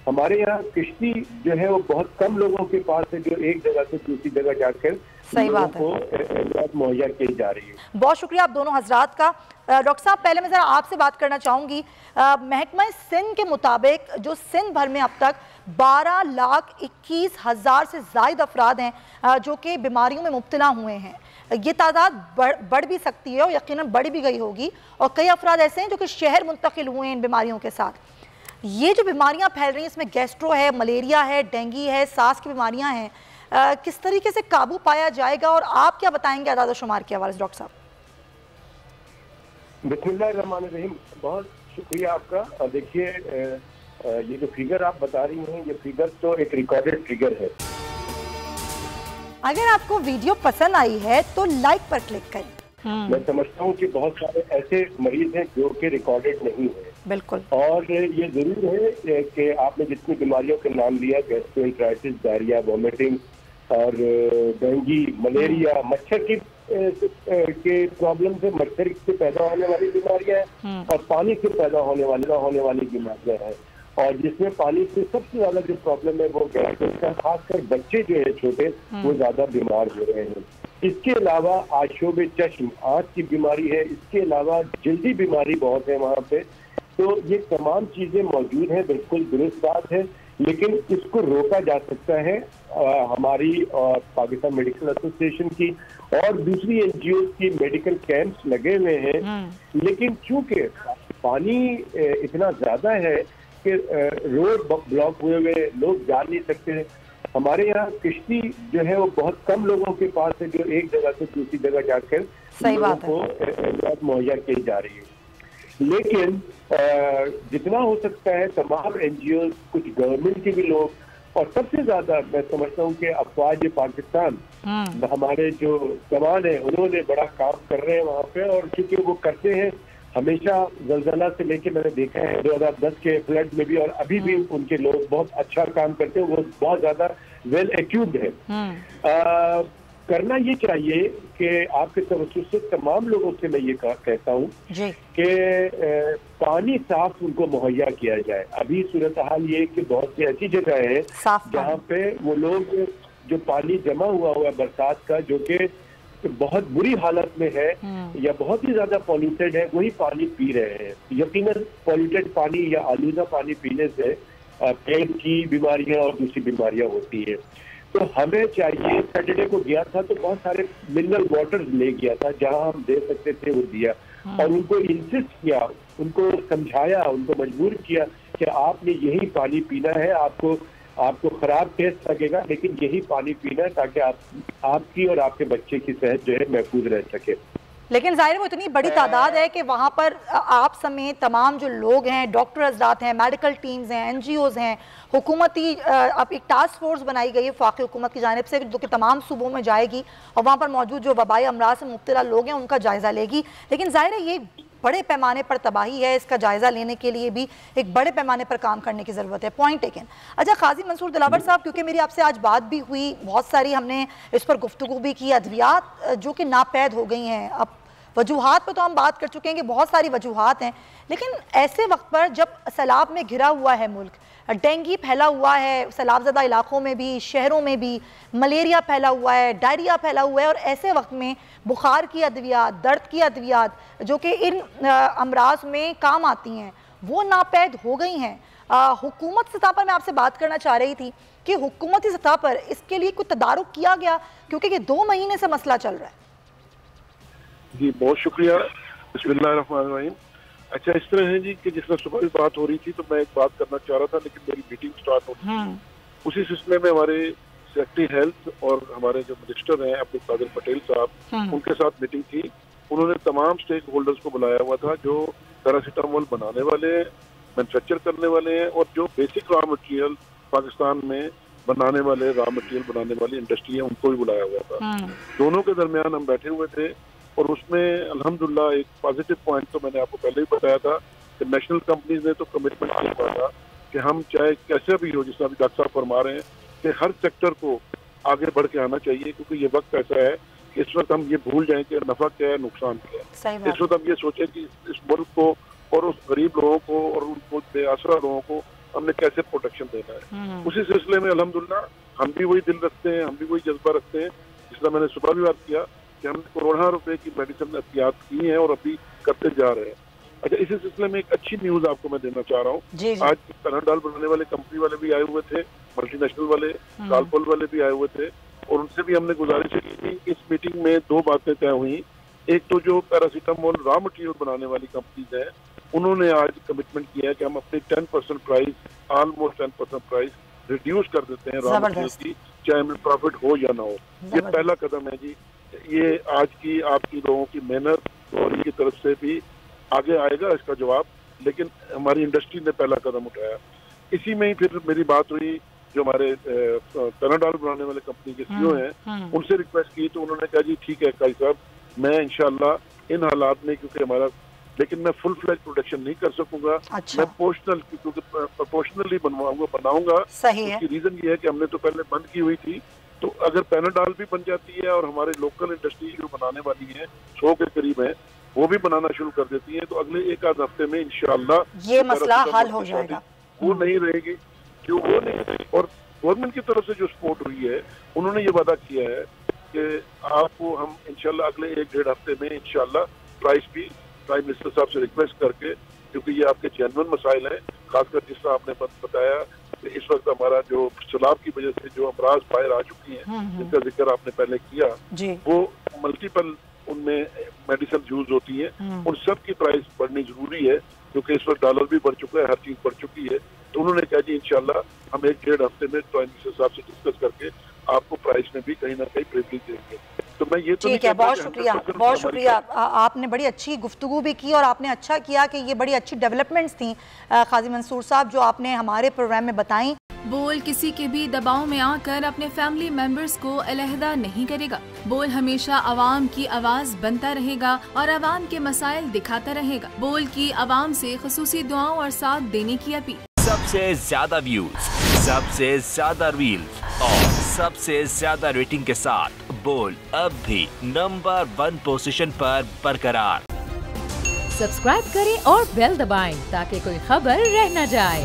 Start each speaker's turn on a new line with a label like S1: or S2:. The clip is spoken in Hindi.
S1: हमारे यहाँ किश्ती जो है वो बहुत कम लोगों के पास है जो एक जगह से दूसरी जगह जाकर
S2: सही बात
S1: को मुहैया की जा रही है।
S2: बहुत शुक्रिया आप दोनों हजरात का। डॉक्टर साहब, पहले मैं ज़रा आपसे बात करना चाहूँगी। महकमा सिंध के मुताबिक जो सिंध भर में अब तक 12,21,000 से ज़ायद अफराद हैं जो कि बीमारियों में मुब्तला हुए हैं। ये तादाद बढ़ भी सकती है और यकीनन बढ़ भी गई होगी, और कई अफराद ऐसे हैं जो कि शहर मुंतकिल हुए हैं इन बीमारियों के साथ। ये जो बीमारियां फैल रही हैं इसमें गैस्ट्रो है, मलेरिया है, डेंगू है, सांस की बीमारियां हैं, किस तरीके से काबू पाया जाएगा और आप क्या बताएंगे आदाद शुमार के हवाले से डॉक्टर साहब?
S1: बिस्मिल्लाहिर्रहमानिर्रहीम, बहुत शुक्रिया आपका। देखिए, ये जो फिगर आप बता रही हैं ये फिगर तो एक रिकॉर्डेड फिगर है।
S2: अगर आपको वीडियो पसंद आई है तो लाइक पर क्लिक करें।
S1: मैं समझता हूँ कि बहुत सारे ऐसे मरीज हैं जो कि रिकॉर्डेड नहीं है।
S2: बिल्कुल।
S1: और ये जरूर है कि आपने जितनी बीमारियों के नाम लिया, गैस्ट्रोएंटेराइटिस, डायरिया, वॉमिटिंग और डेंगू, मलेरिया, मच्छर की के प्रॉब्लम से, मच्छर से पैदा होने वाली बीमारियां हैं और पानी से पैदा होने वाली बीमारियां हैं। और जिसमें पानी से सबसे ज्यादा जो प्रॉब्लम है वो गैस का, खासकर बच्चे जो है छोटे वो ज्यादा बीमार हो रहे हैं। इसके अलावा आशोब चश्म, आंख की बीमारी है। इसके अलावा जल्दी बीमारी बहुत है वहाँ पे। तो ये तमाम चीजें मौजूद हैं, बिल्कुल दुरुस्त बात है, लेकिन इसको रोका जा सकता है हमारी और पाकिस्तान मेडिकल एसोसिएशन की और दूसरी एनजीओ की मेडिकल कैंप्स लगे हुए हैं। लेकिन चूंकि पानी इतना ज्यादा है कि रोड ब्लॉक हुए हुए, लोग जा नहीं सकते। हमारे यहाँ किश्ती जो है वो बहुत कम लोगों के पास है जो एक जगह से दूसरी जगह जाकर लोगों को मुहैया की जा रही है। लेकिन जितना हो सकता है तमाम एनजीओ, कुछ गवर्नमेंट के भी लोग, और सबसे ज्यादा मैं समझता हूँ कि अफवाज पाकिस्तान, हमारे जो जवान है उन्होंने बड़ा काम कर रहे हैं वहाँ पे। और क्योंकि वो करते हैं हमेशा, जलजला से लेके मैंने देखा है 2010 के फ्लड में भी, और अभी भी उनके लोग बहुत अच्छा काम करते हैं। वो बहुत ज्यादा वेल एक्यूब्ड है। करना ये चाहिए कि आपके तवज्जो से तमाम लोगों से मैं ये कहता हूँ कि पानी साफ उनको मुहैया किया जाए। अभी सूरत हाल ये कि बहुत सी ऐसी जगह है जहाँ पे वो लोग जो पानी जमा हुआ है बरसात का, जो कि बहुत बुरी हालत में है या बहुत ही ज्यादा पॉल्यूटेड है, वही पानी पी रहे हैं। यकीनन पॉल्यूटेड पानी या आलूदा पानी पीने से पेट की बीमारियां और दूसरी बीमारियां होती है। तो हमें चाहिए, सैटरडे को गया था तो बहुत सारे मिनरल वाटर ले गया था, जहां हम दे सकते थे वो दिया, और उनको इंसिस्ट किया, उनको समझाया, उनको मजबूर किया कि आपने यही पानी पीना है। आपको खराब टेस्ट लगेगा लेकिन यही पानी पीना है ताकि आपकी और आपके बच्चे की सेहत जो है महफूज रह सके।
S2: लेकिन जाहिर वो इतनी बड़ी तादाद है कि वहाँ पर आप समेत तमाम जो लोग हैं, डॉक्टर हजरात हैं, मेडिकल टीम्स हैं, एनजीओज हैं, हुकूमती अब एक टास्क फोर्स बनाई गई है वफाकी हुकूमत की जानिब से, जो कि तमाम सूबों में जाएगी और वहाँ पर मौजूद जो वबाई अमराज से मुब्तला लोग हैं उनका जायज़ा लेगी। लेकिन जाहिर है ये बड़े पैमाने पर तबाही है, इसका जायज़ा लेने के लिए भी एक बड़े पैमाने पर काम करने की ज़रूरत है। Point taken. अच्छा, काजी मंसूर दिलावर साहब, क्योंकि मेरी आपसे आज बात भी हुई, बहुत सारी हमने इस पर गुफ्तगू भी की, अद्वियात जो कि नापैद हो गई हैं। अब वजूहात पर तो हम बात कर चुके हैं कि बहुत सारी वजूहात हैं, लेकिन ऐसे वक्त पर जब सैलाब में घिरा हुआ है मुल्क, डेंगू फैला हुआ है सैलाबज़दा इलाकों में भी, शहरों में भी, मलेरिया फैला हुआ है, डायरिया फैला हुआ है, और ऐसे वक्त में बुखार की अद्वियात, दर्द की अद्वियात जो कि इन अमराज में काम आती हैं वो नापैद हो गई हैं। हुकूमत सतह पर मैं आपसे बात करना चाह रही थी कि हुकूमती सतह पर इसके लिए कुछ तदारुक किया गया, क्योंकि ये 2 महीने से मसला चल रहा है।
S3: जी बहुत शुक्रिया। बिस्मिल्लाहिर्रहमानिर्रहीम। अच्छा, इस तरह है जी कि जिस तरह सुबह बात हो रही थी तो मैं एक बात करना चाह रहा था, लेकिन मेरी मीटिंग स्टार्ट हो गई। उसी सिलसिले में हमारे सेक्रेटरी हेल्थ और हमारे जो मिनिस्टर हैं अब्दुल कादिर पटेल साहब, उनके साथ मीटिंग थी। उन्होंने तमाम स्टेक होल्डर्स को बुलाया हुआ था, जो पैरासीटामोल बनाने वाले हैं, मैन्युफैक्चर करने वाले हैं, और जो बेसिक रॉ मटेरियल पाकिस्तान में बनाने वाले रॉ मटेरियल बनाने वाली इंडस्ट्री है उनको भी बुलाया हुआ था। दोनों के दरमियान हम बैठे हुए थे, और उसमें अल्हम्दुलिल्लाह एक पॉजिटिव पॉइंट तो मैंने आपको पहले ही बताया था कि नेशनल कंपनीज ने तो कमिटमेंट किया हुआ था कि हम चाहे कैसे भी हो, जिस तरह डॉक्टर साहब फरमा रहे हैं कि हर सेक्टर को आगे बढ़ के आना चाहिए, क्योंकि ये वक्त ऐसा है कि इस वक्त हम ये भूल जाएं कि नफा क्या है, नुकसान क्या है। इस वक्त हम ये सोचें कि इस मुल्क को और उस गरीब लोगों को और उनको बेआसरा लोगों को हमने कैसे प्रोटेक्शन देना है। उसी सिलसिले में अल्हम्दुलिल्लाह हम भी वही दिल रखते हैं, हम भी वही जज्बा रखते हैं, जिसका मैंने सुबह भी बात किया कि हमने करोड़ों रुपए की मेडिसिन एहतियात की है और अभी करते जा रहे हैं। अच्छा, इसी सिलसिले में एक अच्छी न्यूज आपको मैं देना चाह रहा हूँ। आज पैनाडॉल बनाने वाले कंपनी वाले भी आए हुए थे, मल्टीनेशनल वाले, कालपोल वाले भी आए हुए थे, और उनसे भी हमने गुजारिश की थी। इस मीटिंग में दो बातें तय हुई। एक तो जो पैरासीटामोल रॉ मटेरियल बनाने वाली कंपनीज है, उन्होंने आज कमिटमेंट किया है कि हम अपनी 10% प्राइस, ऑलमोस्ट 10% प्राइस रिड्यूस कर देते हैं रॉ मटेरियल की, चाहे हमें प्रॉफिट हो या ना हो। ये पहला कदम है जी। ये आज की आपकी लोगों की मेहनत और इनकी तरफ से भी आगे आएगा इसका जवाब, लेकिन हमारी इंडस्ट्री ने पहला कदम उठाया। इसी में ही फिर मेरी बात हुई जो हमारे पैनाडॉल बनाने वाले कंपनी के सीईओ हैं, उनसे रिक्वेस्ट की तो उन्होंने कहा जी ठीक है काई साहब, मैं इंशाल्लाह इन हालात में, क्योंकि हमारा, लेकिन मैं फुल फ्लैज प्रोडक्शन नहीं कर सकूंगा। अच्छा। मैं प्रोपोर्शनली बनाऊंगा।
S2: सही है।
S3: उसकी रीजन ये है कि हमने तो पहले बंद की हुई थी, तो अगर पैनाडॉल भी बन जाती है और हमारे लोकल इंडस्ट्री जो बनाने वाली है 100 के करीब है, वो भी बनाना शुरू कर देती है, तो अगले एक आध हफ्ते में इंशाल्लाह
S2: ये मसला हल हो जाएगा।
S3: वो नहीं रहेगी, जो वो नहीं रहेगी। और गवर्नमेंट की तरफ से जो सपोर्ट हुई है, उन्होंने ये वादा किया है कि आपको हम इंशाल्लाह अगले 1-1.5 हफ्ते में इंशाल्लाह प्राइस भी प्राइम मिनिस्टर साहब से रिक्वेस्ट करके, क्योंकि ये आपके जेन्युइन मसाइल हैं, खासकर जिस तरह आपने बताया कि इस वक्त हमारा जो सैलाब की वजह से जो अमराज बाहर आ चुकी हैं, जिनका जिक्र आपने पहले किया, वो मल्टीपल उनमें मेडिसिन यूज होती है, उन सब की प्राइस बढ़नी जरूरी है, क्योंकि इस वक्त डॉलर भी बढ़ चुका है, हर चीज बढ़ चुकी है। तो उन्होंने कहा जी इंशाल्लाह हम 1-1.5 हफ्ते में प्राइम मिनिस्टर साहब से डिस्कस करके आपको प्राइस में भी कहीं ना कहीं प्रिविलेज देंगे। तो मैं ये तो
S2: ठीक है, बहुत शुक्रिया, बहुत शुक्रिया। आपने बड़ी अच्छी गुफ्तगू भी की और आपने अच्छा किया कि ये बड़ी अच्छी डेवलपमेंट्स थी काजी मंसूर साहब जो आपने हमारे प्रोग्राम में बताई।
S4: बोल किसी के भी दबाव में आकर अपने फैमिली मेंबर्स को अलहदा नहीं करेगा। बोल हमेशा आवाम की आवाज बनता रहेगा और आवाम के मसाइल दिखाता रहेगा। बोल की आवाम से खुसूसी दुआओं और साथ देने की अपील।
S5: सबसे ज्यादा व्यूज, सबसे ज्यादा रील्स और सबसे ज्यादा रेटिंग के साथ बोल अब भी नंबर 1 पोजीशन पर बरकरार।
S6: सब्सक्राइब करें और बेल दबाएं ताकि कोई खबर रह न जाए।